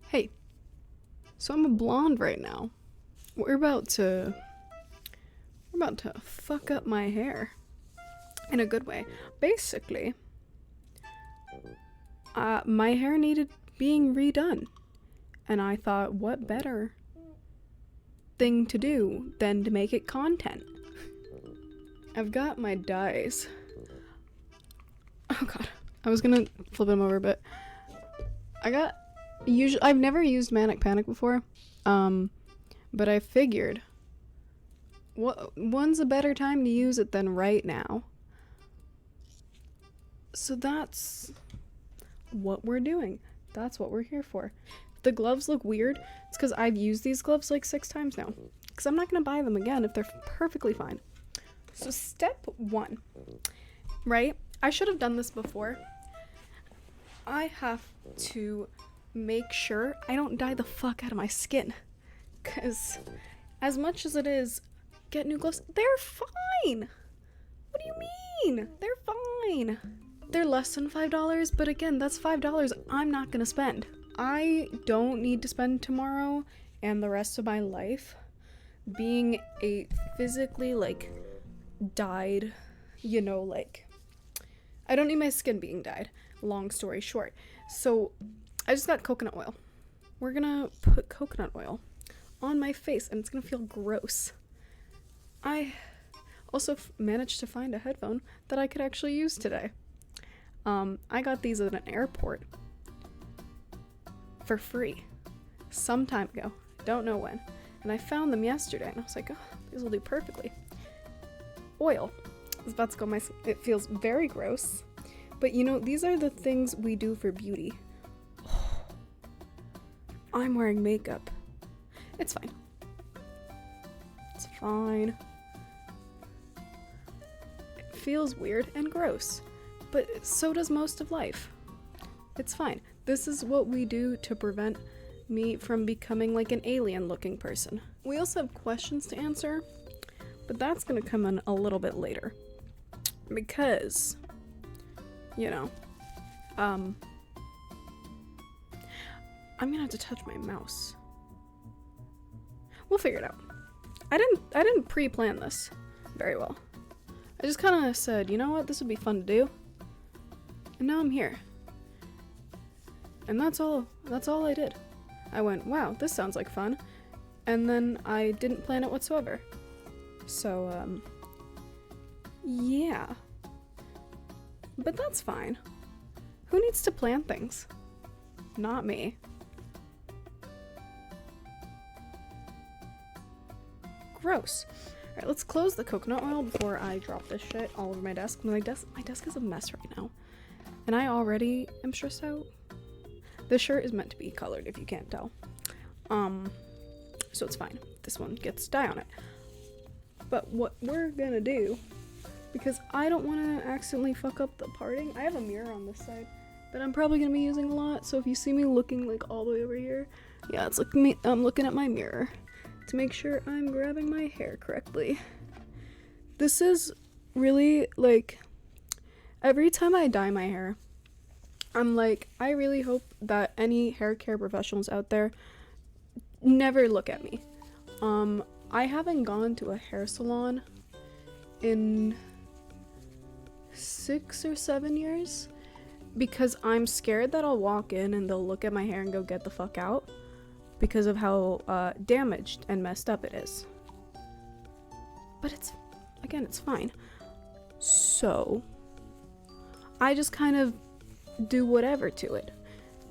Hey, so I'm a blonde right now. We're about to fuck up my hair in a good way. Basically, my hair needed being redone, and I thought, what better thing to do than to make it content? I've got my dyes. Oh god, I was gonna flip them over, but I've never used Manic Panic before, but I figured, when's a better time to use it than right now? So that's what we're doing. That's what we're here for. If the gloves look weird, it's because I've used these gloves like 6 times now. Because I'm not going to buy them again if they're perfectly fine. So step 1, right? I should have done this before. I have to make sure I don't dye the fuck out of my skin. Because as much as it is, get new gloves, they're fine. What do you mean? They're fine. They're less than $5, but again, that's $5 I'm not gonna spend. I don't need to spend tomorrow and the rest of my life being a physically, dyed, I don't need my skin being dyed, long story short. So, I just got coconut oil. We're gonna put coconut oil on my face, and it's gonna feel gross. I also managed to find a headphone that I could actually use today. I got these at an airport for free some time ago. Don't know when. And I found them yesterday, and I was like, oh, these will do perfectly. Oil is about to go my. It feels very gross, but these are the things we do for beauty. I'm wearing makeup. It's fine. It's fine. It feels weird and gross, but so does most of life. It's fine. This is what we do to prevent me from becoming like an alien-looking person. We also have questions to answer, but that's gonna come in a little bit later. Because, I'm gonna have to touch my mouse. We'll figure it out. I didn't pre-plan this very well. I just kind of said, you know what, this would be fun to do. And now I'm here. And that's all I did. I went, wow, this sounds like fun. And then I didn't plan it whatsoever. So, yeah. But that's fine. Who needs to plan things? Not me. Gross. Alright, let's close the coconut oil before I drop this shit all over my desk. My desk is a mess right now. And I already am stressed out. This shirt is meant to be colored, if you can't tell. So it's fine. This one gets dye on it. But what we're gonna do, because I don't want to accidentally fuck up the parting, I have a mirror on this side that I'm probably gonna be using a lot. So if you see me looking like all the way over here, yeah, it's like me. I'm looking at my mirror to make sure I'm grabbing my hair correctly. This is really every time I dye my hair, I'm like, I really hope that any hair care professionals out there never look at me. I haven't gone to a hair salon in 6 or 7 years because I'm scared that I'll walk in and they'll look at my hair and go, get the fuck out, because of how damaged and messed up it is. But it's fine. So I just kind of do whatever to it.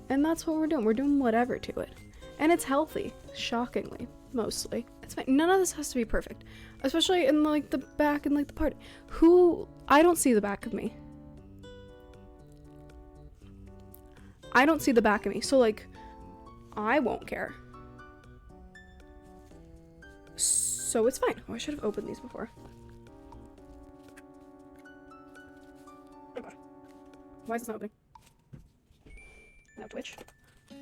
And that's what we're doing. We're doing whatever to it. And it's healthy, shockingly, mostly. It's fine. None of this has to be perfect. Especially in the back and the part. I don't see the back of me. I don't see the back of me. So I won't care. So it's fine. Oh, I should have opened these before. Oh god. Why is this not opening? Now Twitch.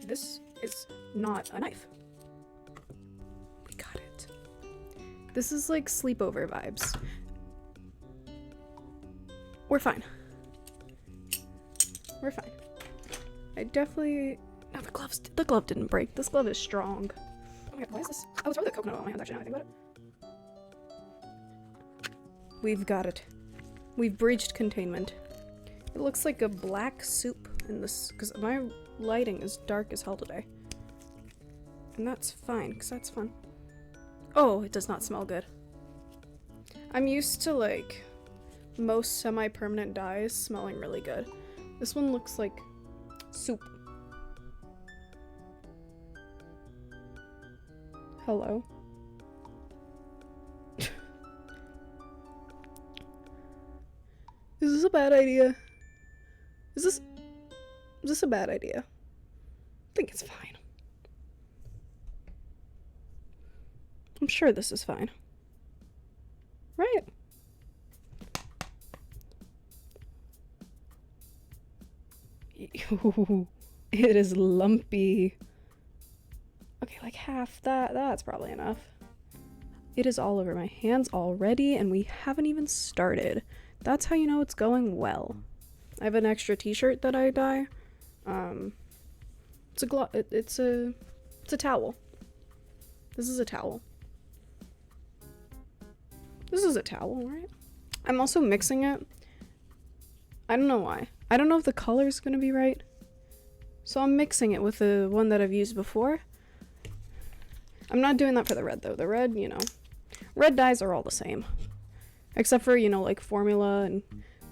This is not a knife. We got it. This is like sleepover vibes. We're fine. We're fine. I definitely... No, the glove didn't break. This glove is strong. Oh my god, why is this? Oh, it's probably the coconut on my hands, actually, now I think about it. We've got it. We've breached containment. It looks like a black soup in this, because my lighting is dark as hell today. And that's fine, because that's fun. Oh, it does not smell good. I'm used to, like, most semi-permanent dyes smelling really good. This one looks like soup. Hello? Is this a bad idea? Is this a bad idea? I think it's fine. I'm sure this is fine. Right? It is lumpy. Okay, like half that. That's probably enough. It is all over my hands already, and we haven't even started. That's how you know it's going well. I have an extra t-shirt that I dye. It's a towel. This is a towel. This is a towel, right? I'm also mixing it. I don't know why. I don't know if the color's gonna be right. So I'm mixing it with the one that I've used before. I'm not doing that for the red though. The red, you know, red dyes are all the same. Except for, you know, like formula and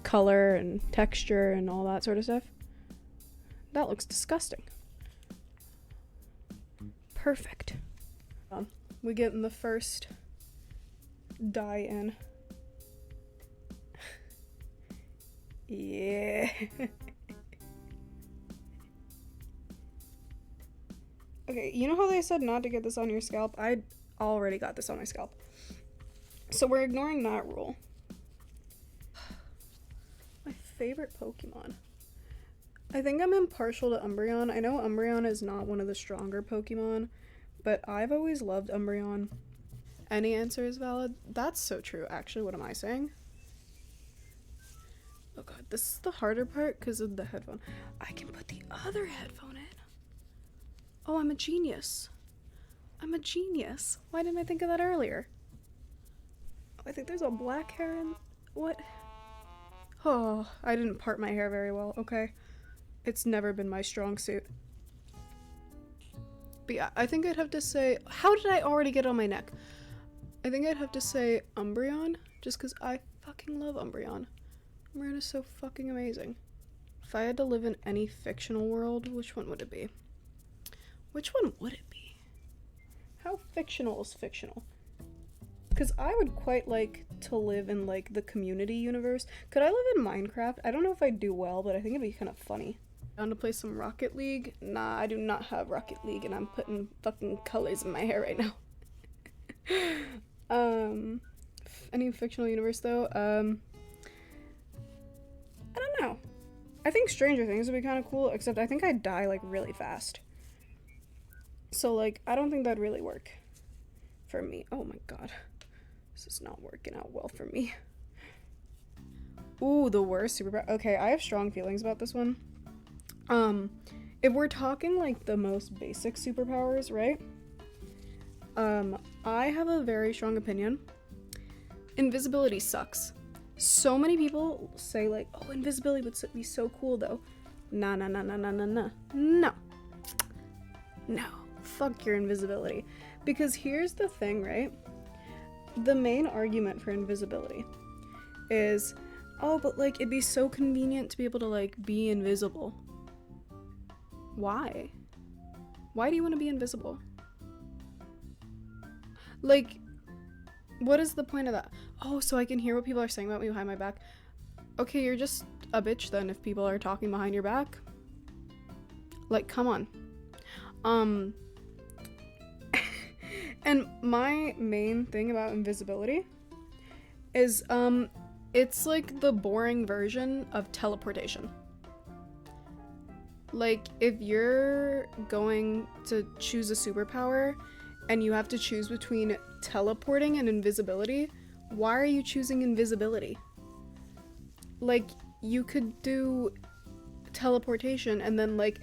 color and texture and all that sort of stuff. That looks disgusting. Perfect. We get in the first dye in. Yeah. Okay, you know how they said not to get this on your scalp? I already got this on my scalp. So we're ignoring that rule. My favorite Pokemon. I think I'm impartial to Umbreon. I know Umbreon is not one of the stronger Pokemon, but I've always loved Umbreon. Any answer is valid. That's so true, actually. What am I saying? Oh god, this is the harder part because of the headphone. I can put the other headphone in. Oh, I'm a genius. I'm a genius. Why didn't I think of that earlier? Oh, I think there's a black hair in... What? Oh, I didn't part my hair very well. Okay. It's never been my strong suit. But yeah, I think I'd have to say... How did I already get on my neck? I think I'd have to say Umbreon, just because I fucking love Umbreon. Umbreon is so fucking amazing. If I had to live in any fictional world, which one would it be? Which one would it be? How fictional is fictional? Because I would quite like to live in, like, the community universe. Could I live in Minecraft? I don't know if I'd do well, but I think it'd be kind of funny. Down to play some Rocket League? Nah, I do not have Rocket League, and I'm putting fucking colors in my hair right now. Any fictional universe, though? I don't know. I think Stranger Things would be kind of cool, except I think I'd die, like, really fast. So, like, I don't think that'd really work for me. Oh my god. This is not working out well for me. Ooh, the worst superpower. Okay, I have strong feelings about this one. If we're talking, like, the most basic superpowers, right? I have a very strong opinion. Invisibility sucks. So many people say, like, oh, invisibility would be so cool, though. Nah. No. Fuck your invisibility. Because here's the thing, right? The main argument for invisibility is, oh, but, like, it'd be so convenient to be able to, like, be invisible. Why? Why do you want to be invisible? Like, what is the point of that? Oh, so I can hear what people are saying about me behind my back. Okay, you're just a bitch then if people are talking behind your back. Like, come on. And my main thing about invisibility is, it's like the boring version of teleportation. Like, if you're going to choose a superpower and you have to choose between teleporting and invisibility, why are you choosing invisibility? like, you could do teleportation, and then, like,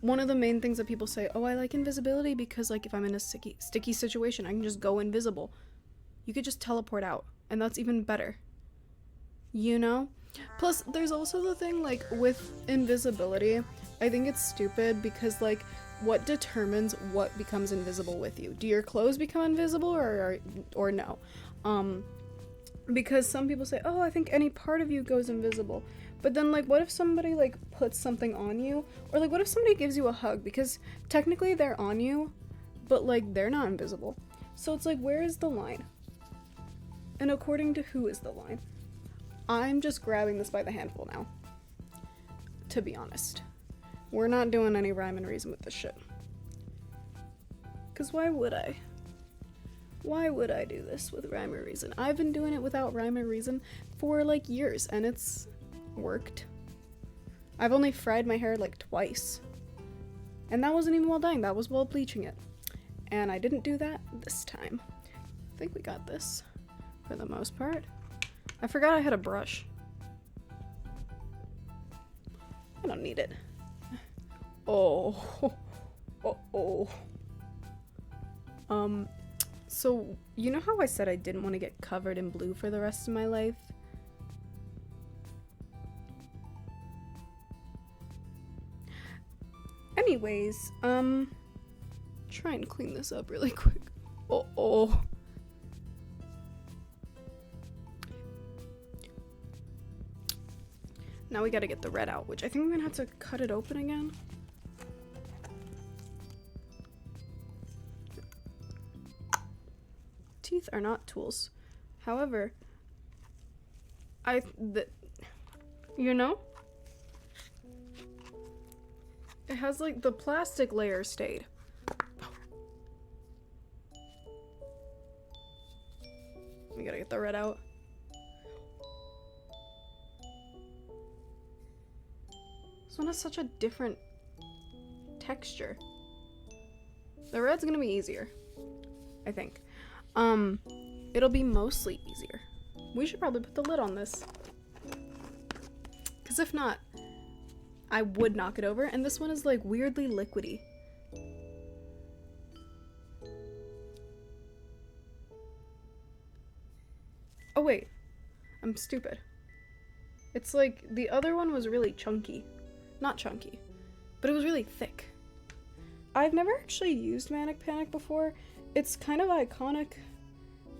one of the main things that people say, oh, I like invisibility because, like, if I'm in a sticky situation, I can just go invisible. You could just teleport out, and that's even better. You know? Plus, there's also the thing, like, with invisibility, I think it's stupid because, like, what determines what becomes invisible with you? Do your clothes become invisible or no? Because some people say, oh, I think any part of you goes invisible. But then, like, what if somebody, like, puts something on you? Or, like, what if somebody gives you a hug? Because technically they're on you, but, like, they're not invisible. So it's like, where is the line? And according to who is the line? I'm just grabbing this by the handful now. To be honest. We're not doing any rhyme and reason with this shit. Because why would I? Why would I do this with rhyme or reason? I've been doing it without rhyme or reason for, like, years, and it's worked. I've only fried my hair, like, twice. And that wasn't even while dyeing, that was while bleaching it. And I didn't do that this time. I think we got this, for the most part. I forgot I had a brush. I don't need it. Oh. Oh. So, you know how I said I didn't want to get covered in blue for the rest of my life? Anyways, try and clean this up really quick. Oh. Now we gotta get the red out, which I think I'm gonna have to cut it open again. Teeth are not tools. However, you know? It has, like, the plastic layer stayed. We gotta get the red out. This one has such a different texture. The red's gonna be easier, I think. It'll be mostly easier. We should probably put the lid on this. Because if not, I would knock it over. And this one is, like, weirdly liquidy. Oh, wait. I'm stupid. It's like, the other one was really chunky. Not chunky, but it was really thick. I've never actually used Manic Panic before. It's kind of iconic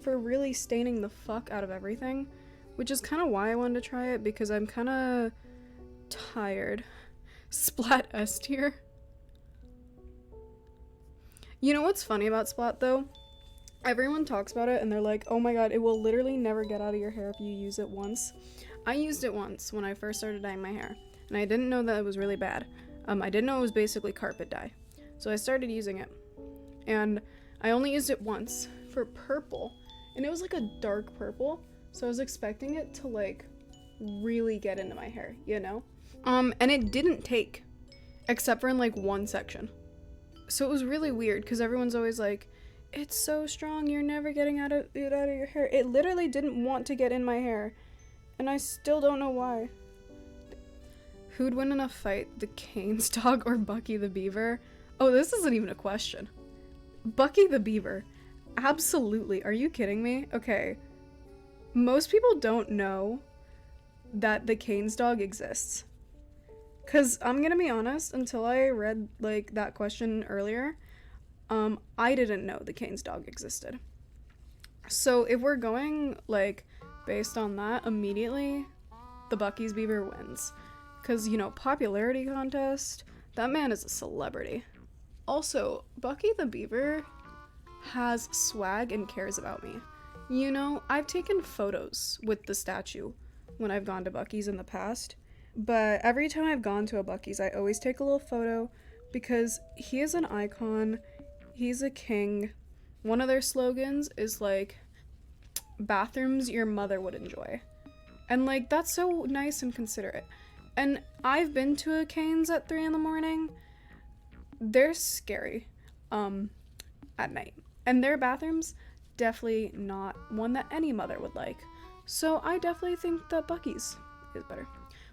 for really staining the fuck out of everything, which is kind of why I wanted to try it, because I'm kind of tired. Splat S tier. You know what's funny about Splat, though? Everyone talks about it and they're like, oh my god, it will literally never get out of your hair if you use it once. I used it once when I first started dyeing my hair, and I didn't know that it was really bad. I didn't know it was basically carpet dye. So I started using it, and I only used it once for purple, and it was like a dark purple, so I was expecting it to, like, really get into my hair, you know? And it didn't take, except for in, like, one section. So it was really weird, because everyone's always like, it's so strong, you're never getting it out of your hair. It literally didn't want to get in my hair, and I still don't know why. Who'd win in a fight, the Canes dog or Bucky the Beaver? Oh, this isn't even a question. Bucky the Beaver. Absolutely. Are you kidding me? Okay. Most people don't know that the Canes dog exists. Because I'm gonna be honest, until I read, like, that question earlier, I didn't know the Canes dog existed. So if we're going, like, based on that, immediately, the Bucky's Beaver wins. Because, you know, popularity contest, that man is a celebrity. Also, Bucky the Beaver has swag and cares about me. You know, I've taken photos with the statue when I've gone to Bucky's in the past, but every time I've gone to a Bucky's, I always take a little photo because he is an icon, he's a king. One of their slogans is, like, bathrooms your mother would enjoy. And, like, that's so nice and considerate. And I've been to a Cane's at 3 a.m. They're scary, at night. And their bathrooms, definitely not one that any mother would like. So I definitely think that Bucky's is better.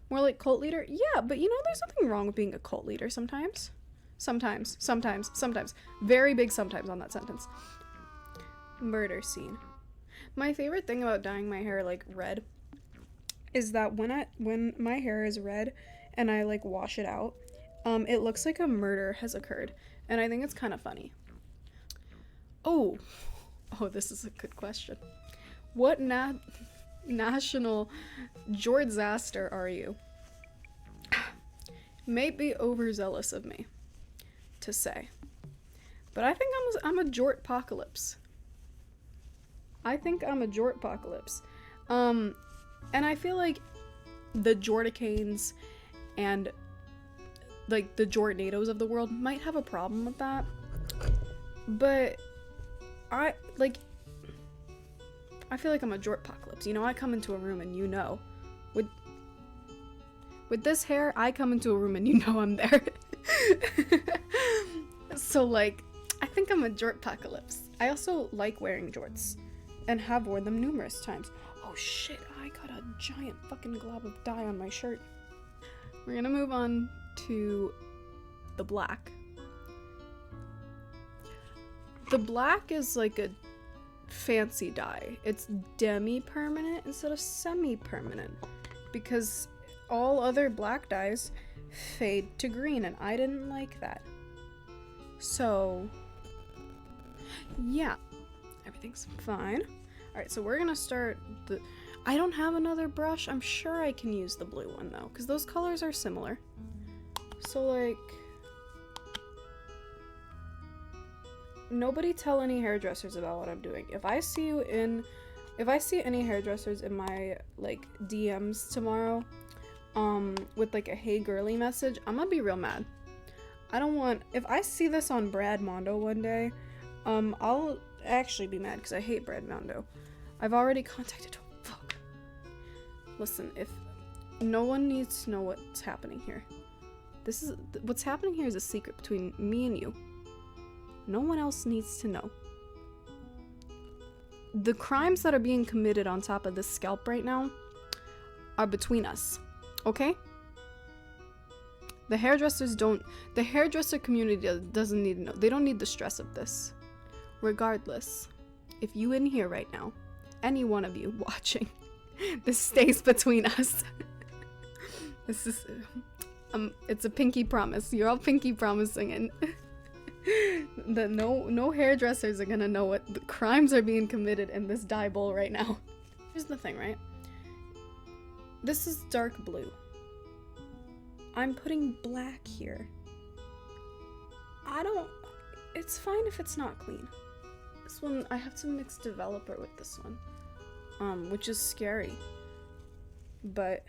More like cult leader? Yeah, but you know, there's nothing wrong with being a cult leader sometimes. Sometimes. Very big sometimes on that sentence. Murder scene. My favorite thing about dyeing my hair like red is that when my hair is red and I like wash it out, it looks like a murder has occurred, and I think it's kind of funny. Oh, this is a good question. What national Jortzaster are you? May be overzealous of me to say, but I think I'm a Jortpocalypse. I think I'm a Jortpocalypse. And I feel like the Jorticanes and like the Jortnadoes of the world might have a problem with that. But I feel like I'm a Jortpocalypse. You know, I come into a room and you know. With this hair, I come into a room and you know I'm there. So like, I think I'm a Jortpocalypse. I also like wearing jorts and have worn them numerous times. Oh shit, I got a giant fucking glob of dye on my shirt. We're gonna move on to the black. The black is like a fancy dye. It's demi-permanent instead of semi-permanent because all other black dyes fade to green and I didn't like that. So yeah, everything's fine. Alright, so we're gonna start the... I don't have another brush. I'm sure I can use the blue one though, because those colors are similar. So like... Nobody tell any hairdressers about what I'm doing. If I see any hairdressers in my like DMs tomorrow, with like a hey girly message, I'm gonna be real mad. I don't want... If I see this on Brad Mondo one day, I'll actually be mad because I hate Brad Mondo. I've already contacted him. Fuck. Listen, if no one needs to know what's happening here. What's happening here is a secret between me and you. No one else needs to know. The crimes that are being committed on top of this scalp right now are between us. Okay? The hairdresser community doesn't need to know. They don't need the stress of this. Regardless, if you in here right now, any one of you watching, this stays between us. This is, it's a pinky promise. You're all pinky promising, and that no hairdressers are gonna know what the crimes are being committed in this dye bowl right now. Here's the thing, right? This is dark blue. I'm putting black here. It's fine if it's not clean. This one, I have to mix developer with this one, which is scary, but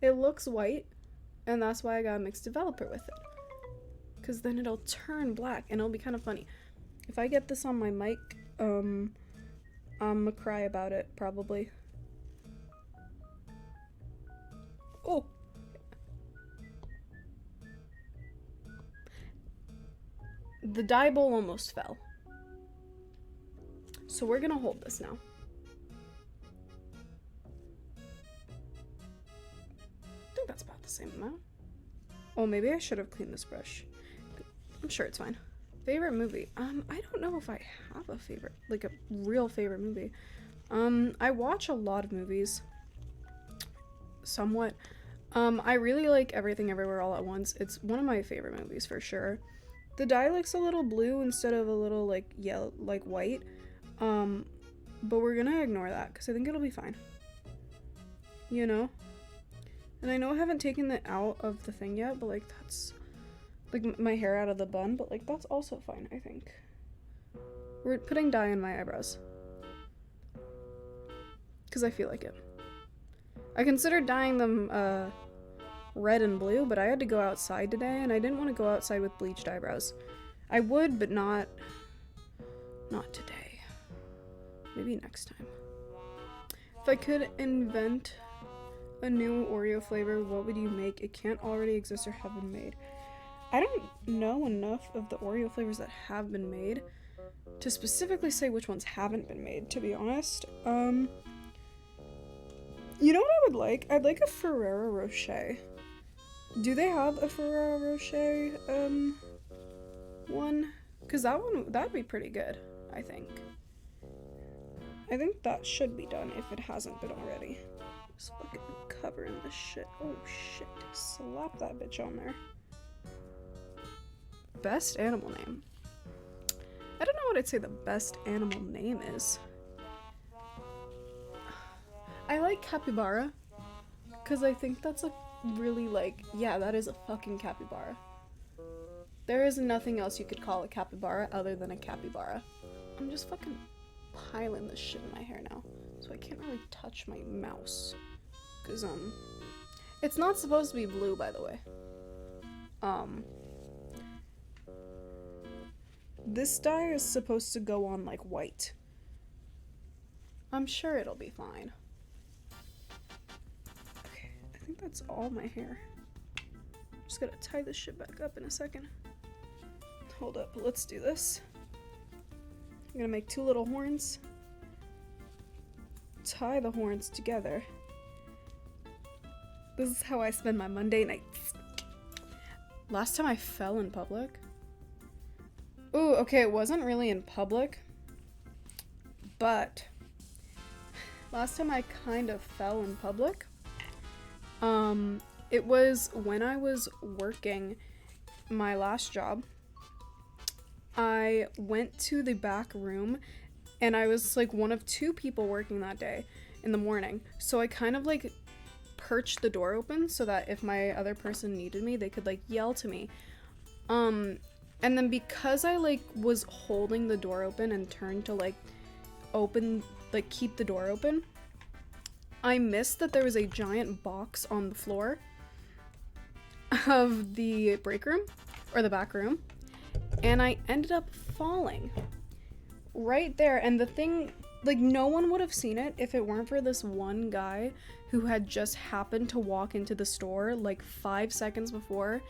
it looks white, and that's why I got a mixed developer with it, because then it'll turn black, and it'll be kind of funny. If I get this on my mic, I'm gonna cry about it, probably. Oh! The dye bowl almost fell. So we're gonna hold this now. I think that's about the same amount. Oh, maybe I should have cleaned this brush. I'm sure it's fine. Favorite movie? I don't know if I have a favorite, like a real favorite movie. I watch a lot of movies. Somewhat. I really like Everything Everywhere All at Once. It's one of my favorite movies for sure. The dye looks a little blue instead of a little like yellow, like white. But we're gonna ignore that because I think it'll be fine. You know? And I know I haven't taken it out of the thing yet, but like that's like my hair out of the bun, but like that's also fine, I think. We're putting dye in my eyebrows because I feel like it. I considered dyeing them red and blue, but I had to go outside today, and I didn't want to go outside with bleached eyebrows. I would, but not today. Maybe next time. If I could invent a new Oreo flavor, what would you make? It can't already exist or have been made. I don't know enough of the Oreo flavors that have been made to specifically say which ones haven't been made, to be honest. You know what I would like? I'd like a Ferrero Rocher. Do they have a Ferrero Rocher, one? Because that'd be pretty good, I think. I think that should be done if it hasn't been already. Just fucking covering this shit. Oh shit. Slap that bitch on there. Best animal name. I don't know what I'd say the best animal name is. I like capybara, because I think that's a really, like, yeah, that is a fucking capybara. There is nothing else you could call a capybara other than a capybara. I'm just fucking piling this shit in my hair now, so I can't really touch my mouse. Because, it's not supposed to be blue, by the way. This dye is supposed to go on, like, white. I'm sure it'll be fine. Okay, I think that's all my hair. Just gotta tie this shit back up in a second. Hold up, let's do this. I'm gonna make 2 little horns. Tie the horns together. This is how I spend my Monday nights. Last time I fell in public. Ooh, okay, it wasn't really in public, but last time I kind of fell in public. It was when I was working my last job. I went to the back room and I was like one of 2 people working that day in the morning. So I kind of like perched the door open so that if my other person needed me, they could like yell to me. And then because I like was holding the door open and turned to like open, like keep the door open, I missed that there was a giant box on the floor of the break room or the back room, and I ended up falling right there. And the thing, like, no one would have seen it if it weren't for this one guy who had just happened to walk into the store like 5 seconds before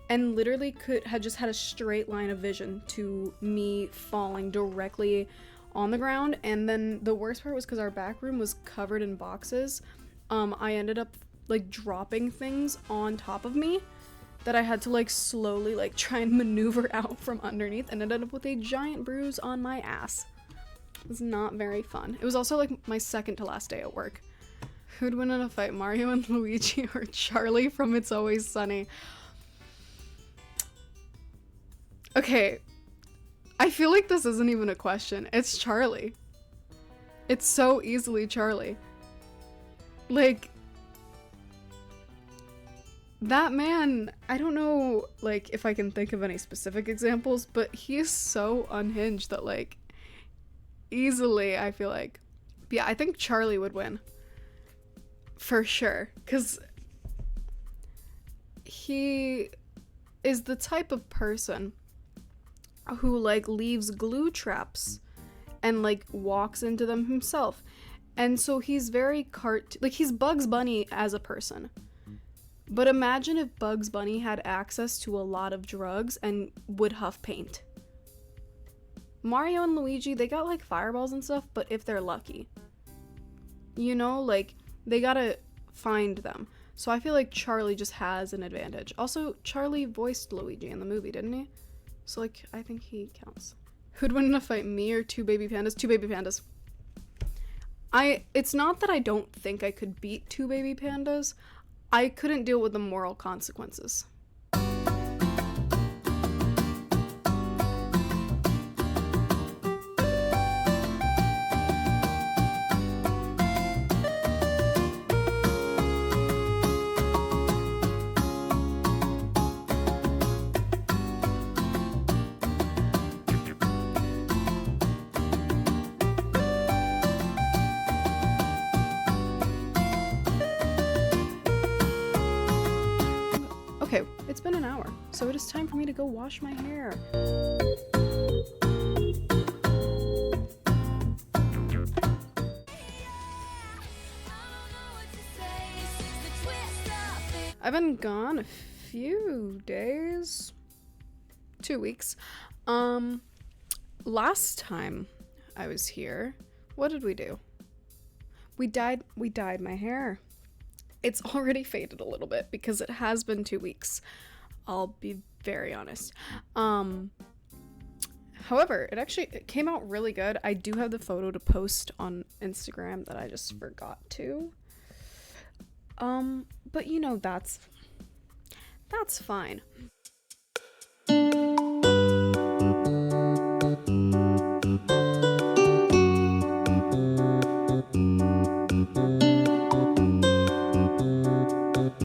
and literally had just had a straight line of vision to me falling directly on the ground. And then the worst part was because our back room was covered in boxes. I ended up like dropping things on top of me that I had to like slowly like try and maneuver out from underneath, and ended up with a giant bruise on my ass. It was not very fun. It was also like my second to last day at work. Who'd win in a fight, Mario and Luigi or Charlie from It's Always Sunny? Okay, I feel like this isn't even a question. It's Charlie. It's so easily Charlie. Like, that man, I don't know, like, if I can think of any specific examples, but he is so unhinged that, like, easily, I feel like. But yeah, I think Charlie would win. For sure. Because he is the type of person who, like, leaves glue traps and, like, walks into them himself. And so he's very like, he's Bugs Bunny as a person. But imagine if Bugs Bunny had access to a lot of drugs and would huff paint. Mario and Luigi, they got, like, fireballs and stuff, but if they're lucky. You know, like, they gotta find them. So I feel like Charlie just has an advantage. Also, Charlie voiced Luigi in the movie, didn't he? So, like, I think he counts. Who'd win in a fight, me or 2 baby pandas? 2 baby pandas. It's not that I don't think I could beat 2 baby pandas. I couldn't deal with the moral consequences. Okay, it's been an hour, so it is time for me to go wash my hair. I've been gone a few days, 2 weeks. last time I was here, what did we do? We dyed my hair. It's already faded a little bit because it has been 2 weeks. I'll be very honest. However, it came out really good. I do have the photo to post on Instagram that I just forgot to. But you know, that's fine.